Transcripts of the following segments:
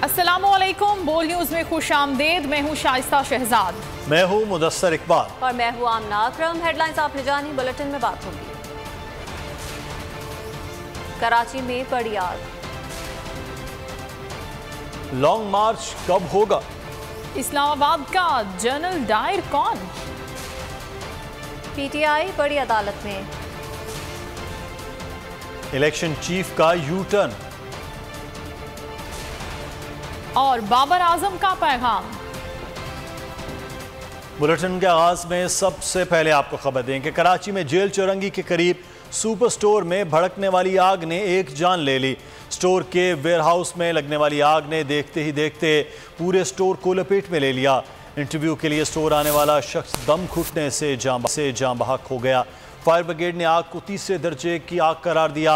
अस्सलामुअलैकुम, बोल न्यूज में खुश आमदेद। मैं हूँ शाइस्ता शहजाद। मैं हूँ मुदस्सर इकबाल और मैं हूँ आमना अकरम। हेडलाइंस आपने जानी, बुलेटिन में बात होगी। कराची में पड़ी आग। लॉन्ग मार्च कब होगा? इस्लामाबाद का जनरल डायर कौन? पीटीआई बड़ी अदालत में। इलेक्शन चीफ का यू टर्न और बाबर आजम का पैगाम। बुलेटिन के आगाज में सबसे पहले आपको खबर दें कि कराची में जेल चौरंगी के करीब सुपर स्टोर में भड़कने वाली आग ने एक जान ले ली। स्टोर के वेयरहाउस में लगने वाली आग ने देखते ही देखते पूरे स्टोर को लपेट में ले लिया। इंटरव्यू के लिए स्टोर आने वाला शख्स दम घुटने से जान बहक हो गया। फायर ब्रिगेड ने आग को तीसरे दर्जे की आग करार दिया।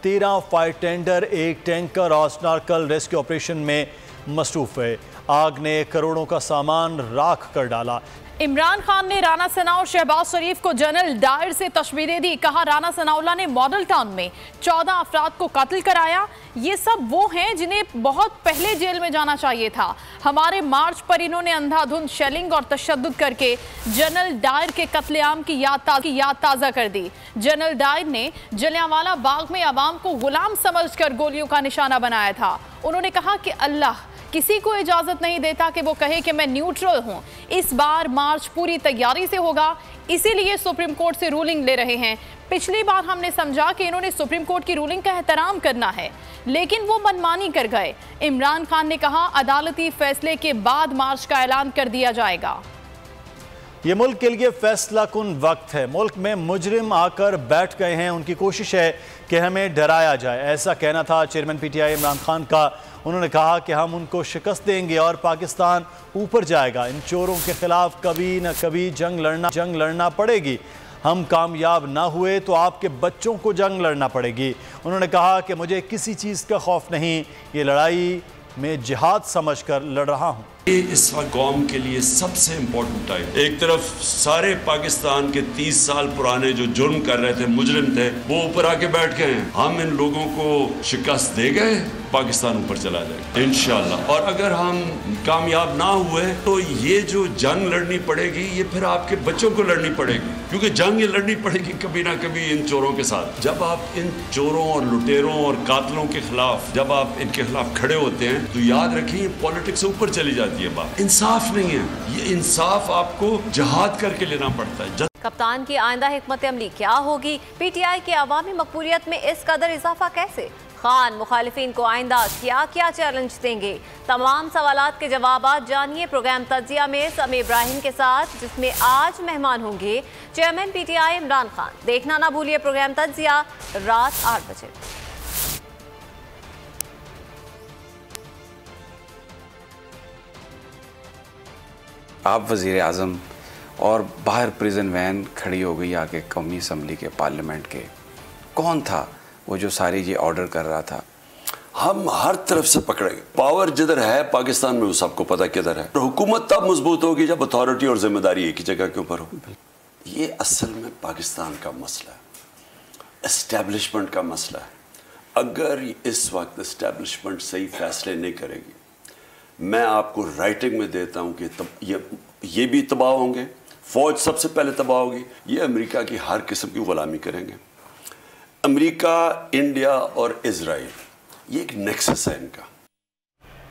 13 फायर टेंडर, एक टैंकर और स्नार्कल रेस्क्यू ऑपरेशन में मसरूफ है। आग ने करोड़ों का सामान राख कर डाला। इमरान खान ने राना सनाउल्लाह और शहबाज शरीफ को जनरल डायर से तशबीह दे दी। कहा राना सनाउल्लाह ने मॉडल टाउन में 14 अफराद को कत्ल कराया। ये सब वो हैं जिन्हें बहुत पहले जेल में जाना चाहिए था। हमारे मार्च पर इन्होंने अंधाधुंध शेलिंग और तशद्दुद करके जनरल डायर के कत्लेआम की याद ताज़ा कर दी। जनरल डायर ने जलियांवाला बाग में अवाम को गुलाम समझकर गोलियों का निशाना बनाया था। उन्होंने कहा कि अल्लाह किसी को इजाजत नहीं देता कि वो कहे कि मैं न्यूट्रल हूं। इस बार मार्च पूरी तैयारी से होगा, इसीलिए सुप्रीम कोर्ट से रूलिंग ले रहे हैं। पिछली बार हमने समझा कि इन्होंने सुप्रीम कोर्ट की रूलिंग का एहतराम करना है, लेकिन वो मनमानी कर गए। इमरान खान ने कहा अदालती फैसले के बाद मार्च का ऐलान कर दिया जाएगा। ये मुल्क के लिए फैसला कुन वक्त है। मुल्क में मुजरिम आकर बैठ गए हैं, उनकी कोशिश है कि हमें डराया जाए। ऐसा कहना था चेयरमैन पीटीआई इमरान खान का। उन्होंने कहा कि हम उनको शिकस्त देंगे और पाकिस्तान ऊपर जाएगा। इन चोरों के खिलाफ कभी न कभी जंग लड़ना पड़ेगी। हम कामयाब ना हुए तो आपके बच्चों को जंग लड़ना पड़ेगी। उन्होंने कहा कि मुझे किसी चीज़ का खौफ नहीं, ये लड़ाई में जिहाद समझकर लड़ रहा हूँ। ये इस वक्त कौम के लिए सबसे इम्पोर्टेंट टाइम। एक तरफ सारे पाकिस्तान के 30 साल पुराने जो जुर्म कर रहे थे, मुजरिम थे, वो ऊपर आके बैठ गए हैं। हम इन लोगों को शिकस्त दे गए, पाकिस्तान ऊपर चला जाएगा इंशाअल्लाह। और अगर हम कामयाब ना हुए तो ये जो जंग लड़नी पड़ेगी, ये फिर आपके बच्चों को लड़नी पड़ेगी, क्योंकि जंग ये लड़नी पड़ेगी कभी ना कभी इन चोरों के साथ। जब आप इन चोरों और लुटेरों और कातलों के खिलाफ, जब आप इनके खिलाफ खड़े होते हैं तो याद रखिए पॉलिटिक्स से ऊपर चली जाती है बात। इंसाफ नहीं है, ये इंसाफ आपको जिहाद करके लेना पड़ता है। कप्तान की आइंदा हिकमत अमली क्या होगी? पीटीआई की अवामी मकबूलियत में इस कदर इजाफा कैसे? खान मुखालिफिन को आइंदा क्या क्या चैलेंज देंगे? तमाम सवालात के जवाबात जानिए प्रोग्राम तज्जिया में समी इब्राहिम के साथ, जिसमें आज मेहमान होंगे चेयरमैन पीटीआई इमरान खान। देखना ना भूलिए प्रोग्राम तज्जिया रात 8 बजे। आप वज़ीर आज़म और बाहर प्रिजन वैन खड़ी हो गई आके कौमी असम्बली के पार्लियामेंट के। कौन था वो जो सारी ये ऑर्डर कर रहा था? हम हर तरफ से पकड़े गए। पावर जिधर है पाकिस्तान में वो सबको पता किधर है। हुकूमत तब मजबूत होगी जब अथॉरिटी और जिम्मेदारी एक ही जगह के ऊपर हो। ये असल में पाकिस्तान का मसला है, एस्टेब्लिशमेंट का मसला है। अगर इस वक्त एस्टेब्लिशमेंट सही फैसले नहीं करेगी, मैं आपको राइटिंग में देता हूं कि ये भी तबाह होंगे, फौज सबसे पहले तबाह होगी, ये अमेरिका की हर किस्म की गुलामी करेंगे। अमेरिका, इंडिया और इजराइल, ये एक नेक्सस है इनका।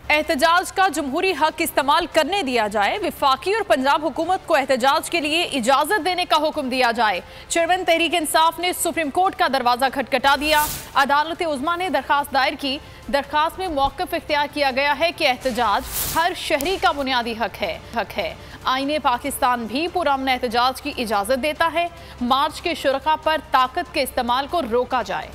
एहतजाज का जमहूरी हक इस्तेमाल करने दिया जाए। विफाकी और पंजाब हुकूमत को एहतजाज के लिए इजाजत देने का हुक्म दिया जाए। चेयरमैन तहरीक इंसाफ ने सुप्रीम कोर्ट का दरवाजा खटखटा दिया। अदालत उज़्मा ने दरखास्त दायर की। दरखास्त में मौक़िफ़ इख्तियार किया गया है कि एहतजाज हर शहरी का बुनियादी हक है। आईने पाकिस्तान भी पुरअमन एहतजाज की इजाज़त देता है। मार्च के शुरका पर ताकत के इस्तेमाल को रोका जाए।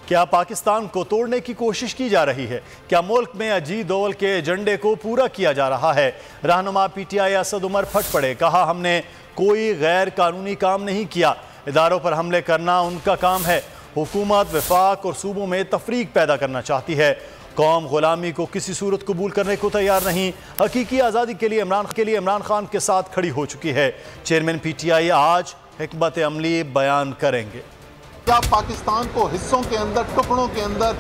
क्या पाकिस्तान को तोड़ने की कोशिश की जा रही है? क्या मुल्क में अजीत दोवल के एजेंडे को पूरा किया जा रहा है? रहनुमा पीटीआई असद उमर फट पड़े। कहा हमने कोई गैर कानूनी काम नहीं किया, इदारों पर हमले करना उनका काम है। हुकूमत वफाक और सूबों में तफरीक पैदा करना चाहती है। कौम गुलामी को किसी सूरत कबूल करने को तैयार नहीं। हकीकी आज़ादी के लिए इमरान खान के साथ खड़ी हो चुकी है। चेयरमैन पीटीआई आज हिकमत अमली बयान करेंगे। क्या पाकिस्तान को हिस्सों के अंदर, टुकड़ों के अंदर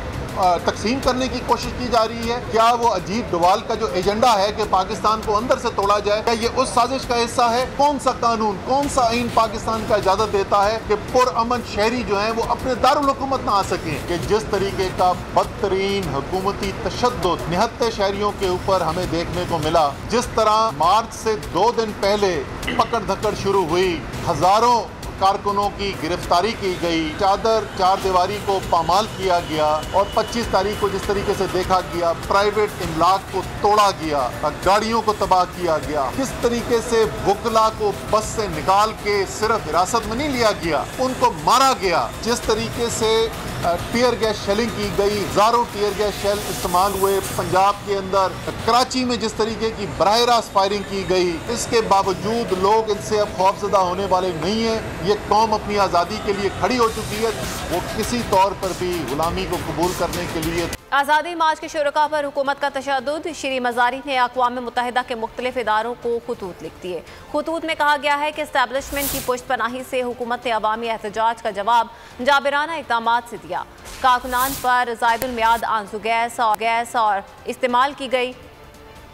तकसीम करने की कोशिश की जा रही है? क्या वो अजीब डोवाल का जो एजेंडा है कि पाकिस्तान को अंदर से तोड़ा जाए, क्या ये उस साजिश का हिस्सा है? कौन सा कानून, कौन सा आइन पाकिस्तान का इजाजत देता है कि पुरअमन शहरी जो हैं वो अपने दारुल हुकूमत ना आ सकें? कि जिस तरीके का बदतरीन हुकूमती तशद्दुद निहत्ते शहरियों के ऊपर हमें देखने को मिला, जिस तरह मार्च से 2 दिन पहले पकड़ धकड़ शुरू हुई, हजारों कारकुनों की गिरफ्तारी की गई, चार दीवारी को पामाल किया गया और 25 तारीख को जिस तरीके से देखा गया प्राइवेट इमलाक को तोड़ा गया, गाड़ियों को तबाह किया गया, किस तरीके से वकला को बस से निकाल के सिर्फ हिरासत में नहीं लिया गया, उनको मारा गया, जिस तरीके से टीयर गैस शेलिंग की गई, हजारों टीयर गैस शेल इस्तेमाल हुए पंजाब के अंदर, कराची में जिस तरीके की बराह रास्त फायरिंग की गई, इसके बावजूद लोग इनसे अब खौफजदा होने वाले नहीं है। ये कौम अपनी आज़ादी के लिए खड़ी हो चुकी है, वो किसी तौर पर भी गुलामी को कबूल करने के लिए। आज़ादी मार्च के शुरका पर हुकूमत का तशद्दुद। श्री मज़ारी ने अक़वाम मुत्तहिदा के मुख्तलिफ इदारों को खुतूत लिख दिए। खुतूत में कहा गया है कि इस्टेब्लिशमेंट की पुश्तपनाही से हुकूमत ने अवामी एहतजाज का जवाब जाबिराना इक़दाम से दिया। कारकुनान पर ज़ायदुल मियाद आंसू गैस और इस्तेमाल की गई,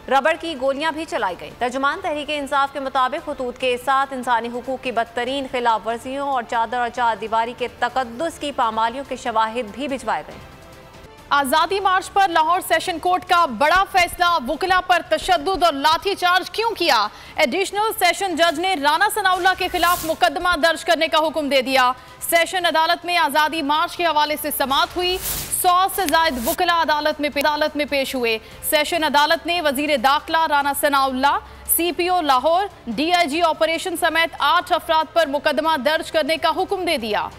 रबड़ की गोलियां भी चलाई गई। तर्जुमान तहरीक इंसाफ के मुताबिक खुतूत के साथ इंसानी हुकूक की बदतरीन खिलाफ वर्जियों और चादर और चार दीवारी के तकद्दुस की पामालियों के शवाहिद भी भिजवाए गए। आजादी मार्च पर लाहौर सेशन कोर्ट का बड़ा फैसला, वुकला पर तशद्दुद और लाठीचार्ज क्यों किया? एडिशनल सेशन जज ने राना सनाउल्लाह के खिलाफ मुकदमा दर्ज करने का हुक्म दे दिया। सेशन अदालत में आजादी मार्च के हवाले से समाअत हुई। 100 से ज्यादा वुकला अदालत में पेश हुए। सेशन अदालत ने वजीर दाखिला Rana Sanaullah, CPO Lahore, DIG operation समेत 8 अफराद पर मुकदमा दर्ज करने का हुक्म दे दिया।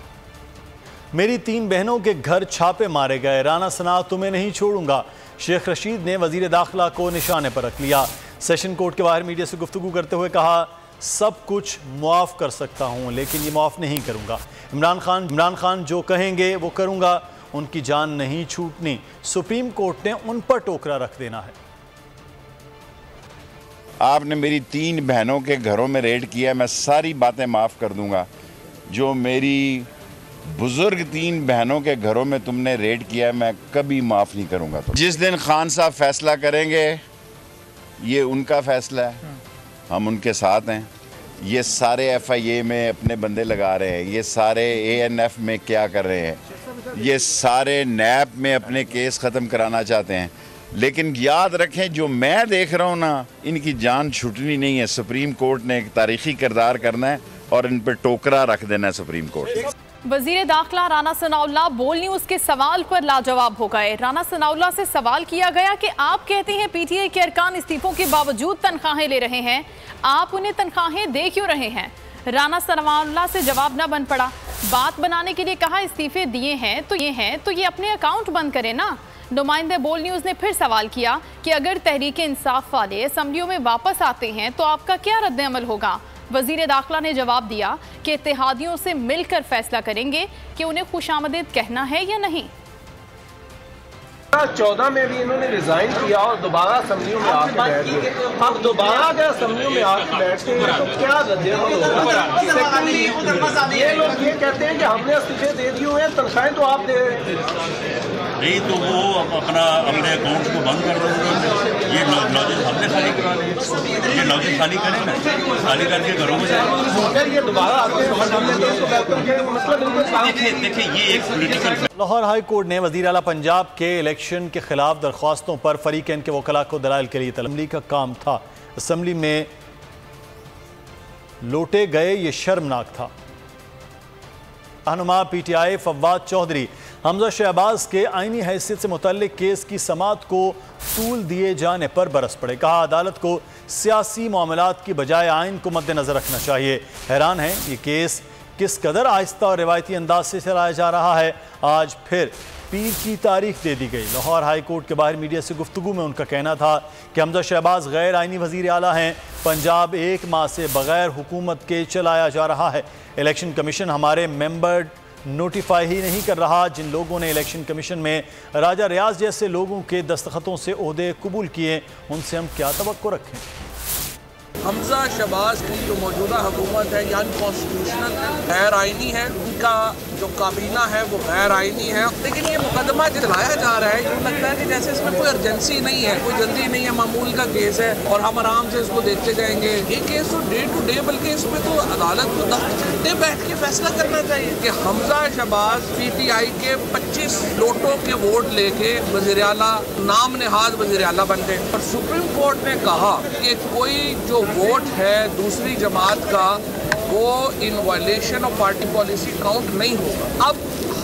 मेरी 3 बहनों के घर छापे मारे गए, राना सना तुम्हें नहीं छोड़ूंगा। शेख रशीद ने वजीर दाखिला को निशाने पर रख लिया। सेशन कोर्ट के बाहर मीडिया से गुफ्तगू करते हुए कहा, सब कुछ मुआफ़ कर सकता हूं लेकिन ये मुआफ़ नहीं करूंगा। इमरान खान जो कहेंगे वो करूंगा, उनकी जान नहीं छूटनी। सुप्रीम कोर्ट ने उन पर टोकरा रख देना है। आपने मेरी 3 बहनों के घरों में रेड किया, मैं सारी बातें माफ़ कर दूंगा। जो मेरी बुजुर्ग 3 बहनों के घरों में तुमने रेड किया, मैं कभी माफ़ नहीं करूंगा। तो जिस दिन खान साहब फैसला करेंगे, ये उनका फैसला है, हम उनके साथ हैं। ये सारे FIA में अपने बंदे लगा रहे हैं, ये सारे ANF में क्या कर रहे हैं, ये सारे NAP में अपने केस ख़त्म कराना चाहते हैं। लेकिन याद रखें, जो मैं देख रहा हूँ ना, इनकी जान छूटनी नहीं है। सुप्रीम कोर्ट ने एक तारीखी किरदार करना है और इन पर टोकरा रख देना है सुप्रीम कोर्ट। वजीर दाखिला राना सनाउल्लाह बोल न्यूज़ के सवाल पर लाजवाब हो गए। राना सनाउल्लाह से सवाल किया गया कि आप कहते हैं PTI के अरकान इस्तीफों के बावजूद तनख्वाहें ले रहे हैं, आप उन्हें तनख्वाहें दे क्यों रहे हैं? राना सनाउल्लाह से जवाब न बन पड़ा। बात बनाने के लिए कहा, इस्तीफे दिए हैं तो ये अपने अकाउंट बंद करें ना। नुमाइंदे बोल न्यूज़ ने फिर सवाल किया कि अगर तहरीक इंसाफ वाले असम्बलियों में वापस आते हैं तो आपका क्या रद्द-ए-अमल होगा? वजीर दाखिला ने जवाब दिया कि इत्तेहादियों से मिलकर फैसला करेंगे कि उन्हें खुशामदीद कहना है या नहीं। 14 में भी इन्होंने रिजाइन किया और दोबारा असम्बलियों में आके बैठ गए। अब दोबारा अगर असम्बलियों में आके बैठते हैं तो क्या रद्द-ए-अमल होगा? ये लोग ये कहते हैं कि हमने इस्तीफे दे दिए हुए हैं, तनख्वाहें तो आप दे रहे हैं। नहीं तो वो अपने अकाउंट को बंद कर रहे हैं। ये लॉजिक हमने खाली करा दिए, ये लॉजिक खाली करें ना, खाली करके घरों में जाए। ये दोबारा आते हैं, देखिए ये एक पॉलिटिकल। लाहौर हाई कोर्ट ने वज़ीर आला पंजाब के इलेक्शन के खिलाफ दरख्वास्तों पर फरीकैन के वकला को दलाइल के लिए तलबी का काम था। असम्बली में लौटे गए, ये शर्मनाक था। रहनुमा PTI फवाद चौधरी हमजा शहबाज के आईनी हैसियत से मुतल्लिक केस की समाअत को तूल दिए जाने पर बरस पड़े। कहा, अदालत को सियासी मामलात की बजाय आइन को मद्देनजर रखना चाहिए। हैरान है ये केस किस कदर आहिस्ता और रिवायती अंदाज से चलाया जा रहा है। आज फिर पीर की तारीख दे दी गई। लाहौर हाई कोर्ट के बाहर मीडिया से गुफ्तगू में उनका कहना था कि हमजा शहबाज गैर आइनी वजीर आला हैं। पंजाब 1 माह से बगैर हुकूमत के चलाया जा रहा है। इलेक्शन कमीशन हमारे मेंबर नोटिफाई ही नहीं कर रहा। जिन लोगों ने इलेक्शन कमीशन में राजा रियाज जैसे लोगों के दस्तखतों से ओहदे कबूल किए, उनसे हम क्या तवक्को रखें? हमजा शहबाज की जो मौजूदा हुकूमत है, यानी कॉन्स्टिट्यूशनल गैर आइनी है, उनका जो काबीना है वो गैर आईनी है। लेकिन ये मुकदमा चलाया जा रहा है, यूँ लगता है कि जैसे इसमें कोई अर्जेंसी नहीं है, कोई जल्दी नहीं है, मामूल का केस है और हम आराम से इसको देखते जाएंगे। ये केस तो डे टू डे, बल्कि इसमें तो अदालत को 10 घंटे बैठ के फैसला करना चाहिए कि हमजा शहबाज PTI के 25 नोटों के वोट लेके वज़ीर आला, नाम नेहाद वज़ीर आला बन गए। और सुप्रीम कोर्ट ने कहा कि कोई जो वोट है दूसरी जमात का वो in violation of party policy count नहीं होगा। अब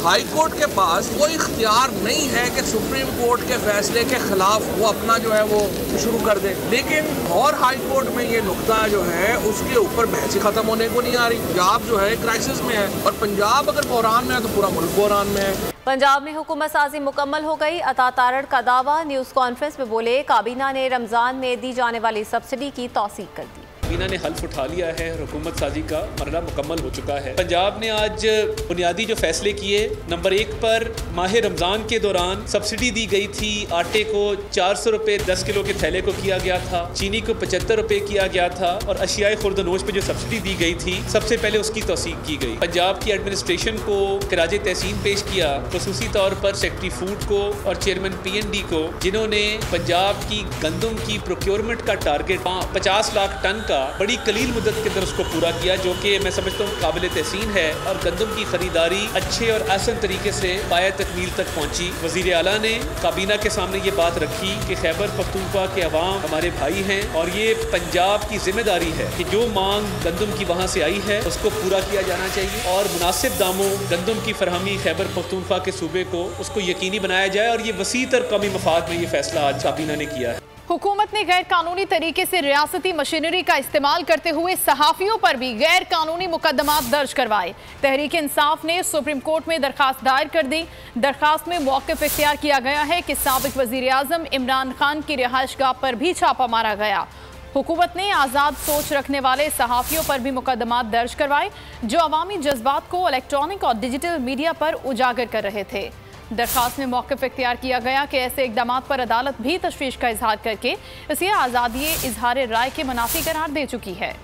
हाई कोर्ट के पास कोई इख्तियार नहीं है कि सुप्रीम कोर्ट के फैसले के खिलाफ वो अपना जो है वो शुरू कर दे, लेकिन और हाई कोर्ट में ये नुक्ता जो है उसके ऊपर बहस खत्म होने को नहीं आ रही। पंजाब जो है क्राइसिस में है और पंजाब अगर बहरान में है तो पूरा मुल्क बहरान में है। पंजाब में हुकूमत साजी मुकम्मल हो गई, अता तारड़ का दावा। न्यूज़ कॉन्फ्रेंस में बोले काबीना ने रमज़ान में दी जाने वाली सब्सिडी की तौसीक कर दी। काबीना ने हल्फ उठा लिया है, हुकूमत साजी का मरना मुकम्मल हो चुका है। पंजाब ने आज बुनियादी जो फैसले किए, नंबर 1 पर माह रमज़ान के दौरान सब्सिडी दी गई थी। आटे को 400 रुपये 10 किलो के थैले को किया गया था, चीनी को 75 रुपये किया गया था और अशियाए खुर्दनोश पे जो सब्सिडी दी गई थी सबसे पहले उसकी तौसीक की गई। पंजाब की एडमिनिस्ट्रेशन को खिराज तहसीन पेश किया, खसूसी तौर पर सेक्रेटरी फूड को और चेयरमैन PND को, जिन्होंने पंजाब की गंदम की प्रोक्योरमेंट का टारगेट 50 लाख टन का बड़ी कलील मुद्दत के अंदर उसको पूरा किया, जो कि मैं समझता हूँ काबिल तहसीन है। और गंदम की खरीदारी अच्छे और आसान तरीके से पाया तकमील तक पहुँची। वज़ीर आला ने काबीना के सामने ये बात रखी कि खैबर पख्तूनख्वा के अवाम हमारे भाई हैं और ये पंजाब की जिम्मेदारी है कि जो मांग गंदम की वहाँ से आई है उसको पूरा किया जाना चाहिए और मुनासिब दामों गंदम की फरहमी खैबर पख्तूनख्वा के सूबे को उसको यकीनी बनाया जाए। और ये वसी तर कौमी मफाद में ये फैसला आज काबीना ने किया है। हुकूमत ने गैर कानूनी तरीके से रियासती मशीनरी का इस्तेमाल करते हुए सहाफ़ियों पर भी गैर कानूनी मुकदमात दर्ज करवाए। तहरीक इंसाफ ने सुप्रीम कोर्ट में दरखास्त दायर कर दी। दरखास्त में मौक़िफ़ इख्तियार किया गया है कि साबिक़ वज़ीर आज़म इमरान खान की रिहाइशगाह पर भी छापा मारा गया। हुकूमत ने आज़ाद सोच रखने वाले सहाफ़ियों पर भी मुकदमात दर्ज करवाए जो अवामी जज्बात को इलेक्ट्रॉनिक और डिजिटल मीडिया पर उजागर कर रहे थे। दरखास्त में मौक़िफ़ इख्तियार किया गया कि ऐसे इक़दामात पर अदालत भी तशवीश का इजहार करके इसे आज़ादी इजहार राय के मुनाफी करार दे चुकी है।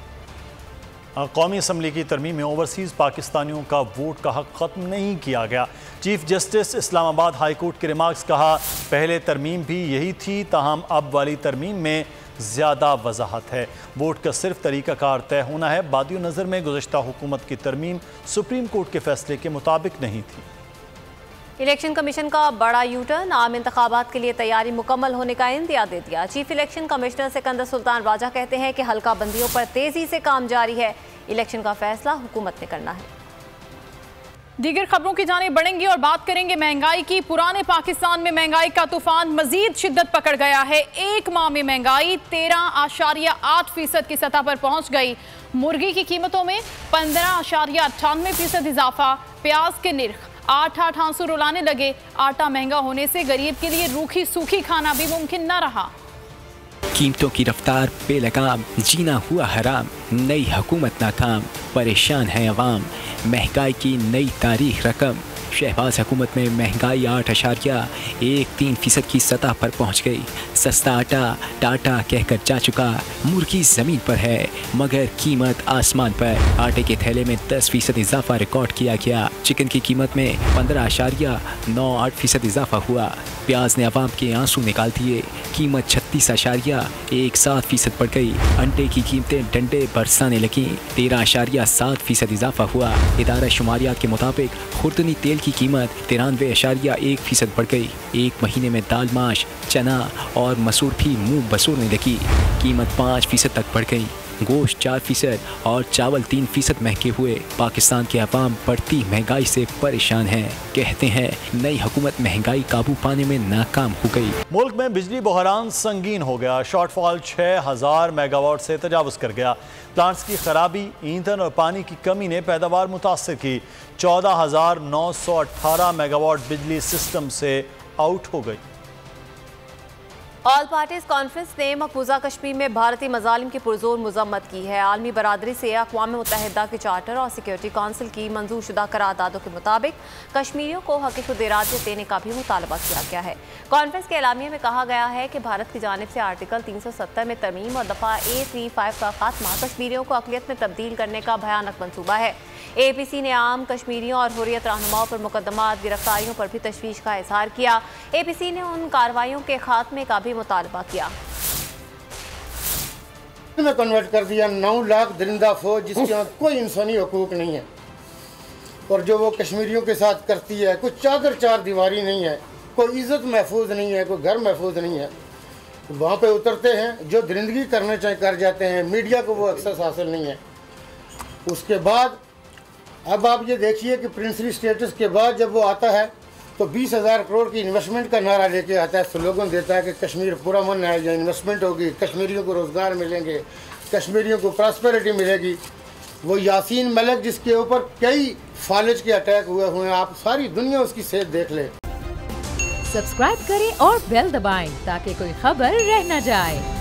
कौमी असम्बली की तरमीम में ओवरसीज़ पाकिस्तानियों का वोट का हक ख़त्म नहीं किया गया। Chief justice Islamabad high court के रिमार्क्स, कहा पहले तरमीम भी यही थी, ताहम अब वाली तरमीम में ज़्यादा वजाहत है। वोट का सिर्फ तरीक़ाकार तय होना है। बादियो नज़र में गुज़श्ता हुकूमत की तरमीम सुप्रीम कोर्ट के फैसले के मुताबिक नहीं थी। इलेक्शन कमीशन का बड़ा यूटर्न, आम इंतखाबात के लिए तैयारी मुकम्मल होने का इंदिया दे दिया। Chief election commissioner Sikandar Sultan Raja कहते हैं कि हल्का बंदियों पर तेजी से काम जारी है, इलेक्शन का फैसला हुकूमत ने करना है। दीगर खबरों की जानिब बढ़ेंगे और बात करेंगे महंगाई की। पुराने पाकिस्तान में महंगाई का तूफान मजीद शिद्दत पकड़ गया है। एक माह में महंगाई 13.8% की सतह पर पहुंच गई। मुर्गी की कीमतों में 15.98% इजाफा। प्याज के निर्ख 8 आंसू रुलाने लगे। आटा महंगा होने से गरीब के लिए रूखी सूखी खाना भी मुमकिन न रहा। कीमतों की रफ्तार बेलगाम, जीना हुआ हराम, नई हुकूमत नाकाम, परेशान है अवाम, महंगाई की नई तारीख रकम। शहबाज हुकूमत में महंगाई 8.13% की सतह पर पहुंच गई। सस्ता आटा टाटा कहकर जा चुका, मुर्गी ज़मीन पर है मगर कीमत आसमान पर। आटे के थैले में 10% इजाफा रिकॉर्ड किया गया। चिकन की कीमत में 15.98% इजाफा हुआ। प्याज ने अवाम के आंसू निकाल दिए, कीमत 36.17% बढ़ गई। अंडे की कीमतें डंडे बरसाने लगी, 13.7% इजाफा हुआ। इदारा शुमारियात के मुताबिक खुर्दनी तेल की कीमत 93.1% बढ़ गई। एक महीने में दाल, माश, चना और मसूर भी मुंह बसूरने लगी, कीमत 5% तक बढ़ गई। गोश्त 4% और चावल 3% महंगे हुए। पाकिस्तान के अवाम बढ़ती महंगाई से परेशान हैं। कहते हैं नई हुकूमत महंगाई काबू पाने में नाकाम हो गई। मुल्क में बिजली बहरान संगीन हो गया। शॉर्टफॉल 6000 मेगावाट से तजावुज़ कर गया। प्लांट्स की खराबी, ईंधन और पानी की कमी ने पैदावार मुतासर की। 14,918 मेगावाट बिजली सिस्टम से आउट हो गई। ऑल पार्टीज कॉन्फ्रेंस ने मकबूजा कश्मीर में भारतीय मजालिम की पुरजोर मजम्मत की है। आलमी बरादरी से अक़वाम मुत्तहिदा के चार्टर और सिक्योरिटी काउंसिल की मंजूर शुदा करारदादों के मुताबिक कश्मीरियों को हक़ खुद इरादत देने का भी मुतालबा किया गया है। कॉन्फ्रेंस के एलामिया में कहा गया है कि भारत की जानिब से आर्टिकल 370 में तरमीम और दफ़ा A35 का खात्मा कश्मीरियों को अक़लियत में तब्दील करने का भयानक मनसूबा है। APC ने आम कश्मीरियों और हुर्रियत रहनुमाओं पर मुकदमात गिरफ्तारियों पर भी तशवीश का इजहार किया। APC ने उन कार्रवाइयों के खात्मे का भी मुतालबा किया। में कन्वर्ट कर दिया 9 लाख दरिंदा फौज जिसके यहाँ कोई इंसानी हकूक नहीं है, और जो वो कश्मीरियों के साथ करती है, कोई चादर चार दीवारी नहीं है, कोई इज़्ज़त महफूज नहीं है, कोई घर महफूज नहीं है। वहाँ पे उतरते हैं, जो दरिंदगी करने चाहे कर जाते हैं, मीडिया को वो एक्सेस हासिल नहीं है। उसके बाद अब आप ये देखिए कि प्रिंसली स्टेटस के बाद जब वो आता है तो 20,000 करोड़ की इन्वेस्टमेंट का नारा लेके आता है, स्लोगन देता है कि कश्मीर पूरा मन है, या इन्वेस्टमेंट होगी, कश्मीरियों को रोज़गार मिलेंगे, कश्मीरियों को प्रॉस्पेरिटी मिलेगी। वो यासीन मलिक जिसके ऊपर कई फालिज के अटैक हुए हैं, आप सारी दुनिया उसकी सेहत देख ले। सब्सक्राइब करें और बेल दबाएं ताकि कोई खबर रह न जाए।